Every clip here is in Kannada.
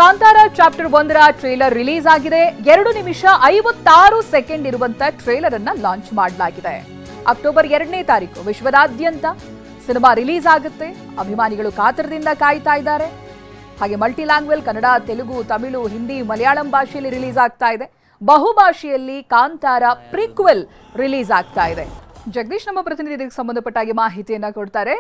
ಕಾಂತಾರ ಚಾಪ್ಟರ್ 1 ಟ್ರೇಲರ್ ರಿಲೀಸ್ ಆಗಿದೆ. 2 ನಿಮಿಷ 56 ಸೆಕೆಂಡ್ ಇರುವಂತ ಟ್ರೇಲರ್ ಅನ್ನ ಲಾಂಚ್ ಮಾಡಲಾಗಿದೆ. ಅಕ್ಟೋಬರ್ 2ನೇ ತಾರೀಕು ವಿಶ್ವದಾದ್ಯಂತ ಸಿನಿಮಾ ರಿಲೀಸ್ ಆಗುತ್ತೆ. ಅಭಿಮಾನಿಗಳು ಕಾತರದಿಂದ ಕಾಯ್ತಾ ಇದ್ದಾರೆ. ಹಾಗೆ ಮಲ್ಟಿ ಲ್ಯಾಂಗ್ವೇಜ್ ಕನ್ನಡ, ತೆಲುಗು, ತಮಿಳು, ಹಿಂದಿ, ಮಲಯಾಳಂ ಭಾಷೆಯಲ್ಲಿ ರಿಲೀಸ್ ಆಗ್ತಾ ಇದೆ. ಬಹುಭಾಷೆಯಲ್ಲಿ ಕಾಂತಾರ ಪ್ರೀಕ್ವೆಲ್ ರಿಲೀಸ್ ಆಗ್ತಾ ಇದೆ. ಜಗದೀಶ್ ನಮ್ಮ ಪ್ರತಿನಿಧಿ ಇದಕ್ಕೆ ಸಂಬಂಧಪಟ್ಟಾಗಿ ಮಾಹಿತಿಯನ್ನ ಕೊಡ್ತಾರೆ.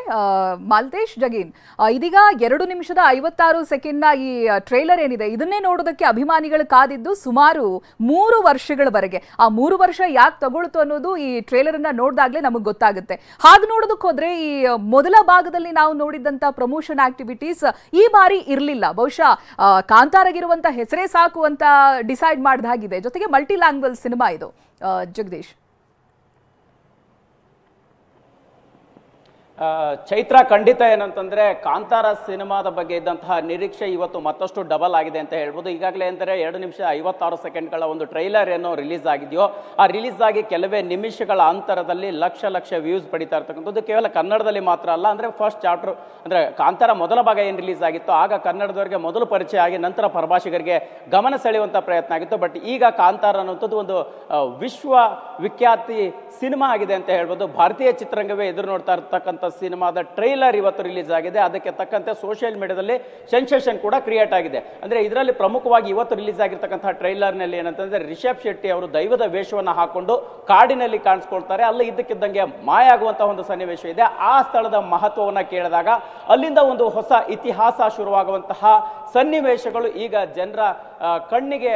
ಮಾಲ್ತೇಶ್ ಜಗೀನ್, ಇದೀಗ 2 ನಿಮಿಷದ 56 ಸೆಕೆಂಡ್ನ ಈ ಟ್ರೇಲರ್ ಏನಿದೆ ಇದನ್ನೇ ನೋಡೋದಕ್ಕೆ ಅಭಿಮಾನಿಗಳು ಕಾದಿದ್ದು ಸುಮಾರು 3 ವರ್ಷಗಳವರೆಗೆ. ಆ 3 ವರ್ಷ ಯಾಕೆ ತಗೊಳ್ತು ಅನ್ನೋದು ಈ ಟ್ರೇಲರ್ ಅನ್ನ ನೋಡಿದಾಗಲೇ ನಮಗೆ ಗೊತ್ತಾಗುತ್ತೆ. ಹಾಗೆ ನೋಡೋದಕ್ಕೆ ಹೋದ್ರೆ ಈ ಮೊದಲ ಭಾಗದಲ್ಲಿ ನಾವು ನೋಡಿದಂತ ಪ್ರಮೋಷನ್ ಆಕ್ಟಿವಿಟೀಸ್ ಈ ಬಾರಿ ಇರಲಿಲ್ಲ. ಬಹುಶಃ ಕಾಂತಾರಗಿರುವಂತ ಹೆಸರೇ ಸಾಕು ಅಂತ ಡಿಸೈಡ್ ಮಾಡಿದಾಗಿದೆ. ಜೊತೆಗೆ ಮಲ್ಟಿ ಲ್ಯಾಂಗ್ವೇಜ್ ಸಿನಿಮಾ ಇದು. ಜಗದೀಶ್, ಚೈತ್ರ, ಖಂಡಿತ ಏನಂತಂದ್ರೆ ಕಾಂತಾರ ಸಿನಿಮಾದ ಬಗ್ಗೆ ಇದ್ದಂತಹ ನಿರೀಕ್ಷೆ ಇವತ್ತು ಮತ್ತಷ್ಟು ಡಬಲ್ ಆಗಿದೆ ಅಂತ ಹೇಳ್ಬೋದು. ಈಗಾಗಲೇ ಅಂದರೆ 2 ನಿಮಿಷ 56 ಸೆಕೆಂಡ್ಗಳ ಒಂದು ಟ್ರೈಲರ್ ಏನೋ ರಿಲೀಸ್ ಆಗಿದೆಯೋ, ಆ ರಿಲೀಸ್ ಆಗಿ ಕೆಲವೇ ನಿಮಿಷಗಳ ಅಂತರದಲ್ಲಿ ಲಕ್ಷ ವ್ಯೂಸ್ ಪಡಿತಾ ಇರ್ತಕ್ಕಂಥದ್ದು ಕೇವಲ ಕನ್ನಡದಲ್ಲಿ ಮಾತ್ರ ಅಲ್ಲ. ಅಂದ್ರೆ ಫಸ್ಟ್ ಚಾಪ್ಟರ್ ಅಂದ್ರೆ ಕಾಂತಾರ ಮೊದಲ ಭಾಗ ಏನು ರಿಲೀಸ್ ಆಗಿತ್ತು ಆಗ ಕನ್ನಡದವರಿಗೆ ಮೊದಲು ಪರಿಚಯ ಆಗಿ ನಂತರ ಪರಭಾಷಿಗರಿಗೆ ಗಮನ ಸೆಳೆಯುವಂತ ಪ್ರಯತ್ನ ಆಗಿತ್ತು. ಬಟ್ ಈಗ ಕಾಂತಾರ ಅನ್ನುವಂಥದ್ದು ಒಂದು ವಿಶ್ವ ವಿಖ್ಯಾತಿ ಸಿನಿಮಾ ಆಗಿದೆ ಅಂತ ಹೇಳ್ಬೋದು. ಭಾರತೀಯ ಚಿತ್ರರಂಗವೇ ಎದುರು ನೋಡ್ತಾ ಇರ್ತಕ್ಕಂಥ ಸಿನಿಮಾದ ಟ್ರೈಲರ್ ಇವತ್ತು ರಿಲೀಸ್ ಆಗಿದೆ. ಅದಕ್ಕೆ ತಕ್ಕಂತೆ ಸೋಷಿಯಲ್ ಮೀಡಿಯಾದಲ್ಲಿ ಸೆನ್ಸೇಷನ್ ಕೂಡ ಕ್ರಿಯೇಟ್ ಆಗಿದೆ. ಅಂದ್ರೆ ಇದರಲ್ಲಿ ಪ್ರಮುಖವಾಗಿ ಇವತ್ತು ರಿಲೀಸ್ ಆಗಿರ್ತಕ್ಕಂತಹ ಟ್ರೈಲರ್ ನಲ್ಲಿ ಏನಂತಂದ್ರೆ ರಿಷಬ್ ಶೆಟ್ಟಿ ಅವರು ದೈವದ ವೇಷವನ್ನ ಹಾಕೊಂಡು ಕಾಡಿನಲ್ಲಿ ಕಾಣಿಸ್ಕೊಳ್ತಾರೆ. ಅಲ್ಲಿ ಇದ್ದಕ್ಕಿದ್ದಂಗೆ ಮಾಯ ಆಗುವಂತಹ ಒಂದು ಸನ್ನಿವೇಶ ಇದೆ. ಆ ಸ್ಥಳದ ಮಹತ್ವವನ್ನ ಕೇಳಿದಾಗ ಅಲ್ಲಿಂದ ಒಂದು ಹೊಸ ಇತಿಹಾಸ ಶುರುವಾಗುವಂತಹ ಸನ್ನಿವೇಶಗಳು ಈಗ ಜನರ ಕಣ್ಣಿಗೆ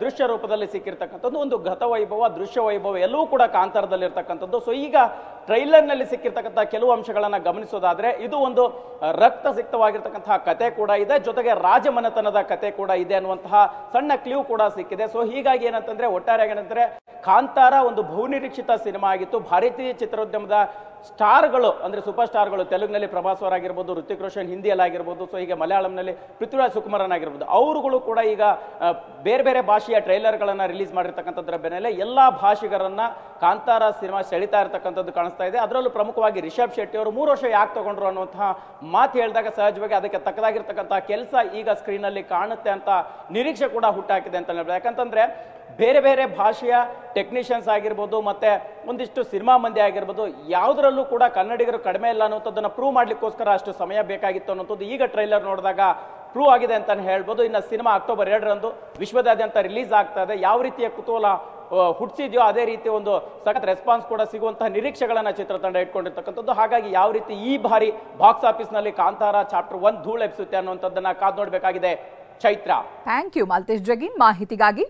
ದೃಶ್ಯ ರೂಪದಲ್ಲಿ ಸಿಕ್ಕಿರ್ತಕ್ಕಂಥದ್ದು. ಒಂದು ಗತವೈಭವ, ದೃಶ್ಯ ವೈಭವ ಎಲ್ಲವೂ ಕೂಡ ಕಾಂತಾರದಲ್ಲಿ ಇರ್ತಕ್ಕಂಥದ್ದು. ಸೊ ಈಗ ಟ್ರೈಲರ್ ನಲ್ಲಿ ಸಿಕ್ಕಿರ್ತಕ್ಕಂಥ ಕೆಲವು ಅಂಶಗಳನ್ನ ಗಮನಿಸೋದಾದ್ರೆ ಇದು ಒಂದು ರಕ್ತ ಸಿಕ್ತವಾಗಿರ್ತಕ್ಕಂತಹ ಕತೆ ಕೂಡ ಇದೆ, ಜೊತೆಗೆ ರಾಜಮನೆತನದ ಕತೆ ಕೂಡ ಇದೆ ಅನ್ನುವಂತಹ ಸಣ್ಣ ಕ್ಲೂ ಕೂಡ ಸಿಕ್ಕಿದೆ. ಸೊ ಹೀಗಾಗಿ ಏನಂತಂದ್ರೆ ಒಟ್ಟಾರೆಯಾಗಿ ಏನಂದ್ರೆ ಕಾಂತಾರ ಒಂದು ಬಹುನಿರೀಕ್ಷಿತ ಸಿನಿಮಾ ಆಗಿತ್ತು. ಭಾರತೀಯ ಚಿತ್ರೋದ್ಯಮದ ಸ್ಟಾರ್ಗಳು ಅಂದ್ರೆ ಸೂಪರ್ ಸ್ಟಾರ್ಗಳು, ತೆಲುಗಿನಲ್ಲಿ ಪ್ರಭಾಸ್ ಅವರಾಗಿರ್ಬೋದು, ಋತಿಕ್ ರೋಷನ್ ಹಿಂದಿಯಲ್ಲಿ ಆಗಿರ್ಬೋದು, ಸೊ ಈಗ ಮಲಯಾಳಂನಲ್ಲಿ ಪೃಥ್ವಿರಾಜ್ ಸುಕುಮಾರನ್ ಆಗಿರ್ಬೋದು, ಅವರುಗಳು ಕೂಡ ಈಗ ಬೇರೆ ಬೇರೆ ಭಾಷೆಯ ಟ್ರೈಲರ್ಗಳನ್ನ ರಿಲೀಸ್ ಮಾಡಿರ್ತಕ್ಕಂಥದ್ರ ಬೆನ್ನಲ್ಲೇ ಎಲ್ಲಾ ಭಾಷಿಗರನ್ನ ಕಾಂತಾರ ಸಿನಿಮಾ ಸೆಳಿತಾ ಇರತಕ್ಕಂಥದ್ದು ಕಾಣಿಸ್ತಾ ಇದೆ. ಅದರಲ್ಲೂ ಪ್ರಮುಖವಾಗಿ ರಿಷಬ್ ಶೆಟ್ಟಿ ಅವರು 3 ವರ್ಷ ಯಾಕೆ ತಗೊಂಡ್ರು ಅನ್ನುವಂತಹ ಮಾತು ಹೇಳಿದಾಗ ಸಹಜವಾಗಿ ಅದಕ್ಕೆ ತಕ್ಕದಾಗಿರ್ತಕ್ಕಂತಹ ಕೆಲಸ ಈಗ ಸ್ಕ್ರೀನ್ ಅಲ್ಲಿ ಕಾಣುತ್ತೆ ಅಂತ ನಿರೀಕ್ಷೆ ಕೂಡ ಹುಟ್ಟಾಕಿದೆ ಅಂತ ಹೇಳ್ಬೋದು. ಯಾಕಂತಂದ್ರೆ ಬೇರೆ ಬೇರೆ ಭಾಷೆಯ ಟೆಕ್ನಿಷಿಯನ್ಸ್ ಆಗಿರ್ಬೋದು, ಮತ್ತೆ ಒಂದಿಷ್ಟು ಸಿನಿಮಾ ಮಂದಿ ಆಗಿರ್ಬೋದು, ಯಾವುದರಲ್ಲೂ ಕೂಡ ಕನ್ನಡಿಗರು ಕಡಿಮೆ ಇಲ್ಲ ಅನ್ನೋದನ್ನ ಪ್ರೂವ್ ಮಾಡ್ಲಿಕ್ಕೋಸ್ಕರ ಅಷ್ಟು ಸಮಯ ಬೇಕಾಗಿತ್ತು ಅನ್ನೋದು ಈಗ ಟ್ರೈಲರ್ ನೋಡಿದಾಗ ಪ್ರೂವ್ ಆಗಿದೆ ಅಂತಾನೆ ಹೇಳ್ಬೋದು. ಇನ್ನು ಸಿನಿಮಾ ಅಕ್ಟೋಬರ್ 2ರಂದು ವಿಶ್ವದಾದ್ಯಂತ ರಿಲೀಸ್ ಆಗ್ತಾ ಇದೆ. ಯಾವ ರೀತಿಯ ಕುತೂಹಲ ಹುಟ್ಟಿಸಿದ್ಯೋ ಅದೇ ರೀತಿ ಒಂದು ಸಖತ್ ರೆಸ್ಪಾನ್ಸ್ ಕೂಡ ಸಿಗುವಂತಹ ನಿರೀಕ್ಷೆಗಳನ್ನ ಚಿತ್ರತಂಡ ಇಟ್ಕೊಂಡಿರ್ತಕ್ಕಂಥದ್ದು. ಹಾಗಾಗಿ ಯಾವ ರೀತಿ ಈ ಬಾರಿ ಬಾಕ್ಸ್ ಆಫೀಸ್ ನಲ್ಲಿ ಕಾಂತಾರ ಚಾಪ್ಟರ್ 1 ಧೂಳೆಬ್ಸುತ್ತೆ ಅನ್ನುವಂಥದ್ದನ್ನ ಕಾದ್ ನೋಡ್ಬೇಕಾಗಿದೆ. ಚೈತ್ರ, ಥ್ಯಾಂಕ್ ಯು ಮಾಲ್ತೇಶ್ ಜಗೀನ್ ಮಾಹಿತಿಗಾಗಿ.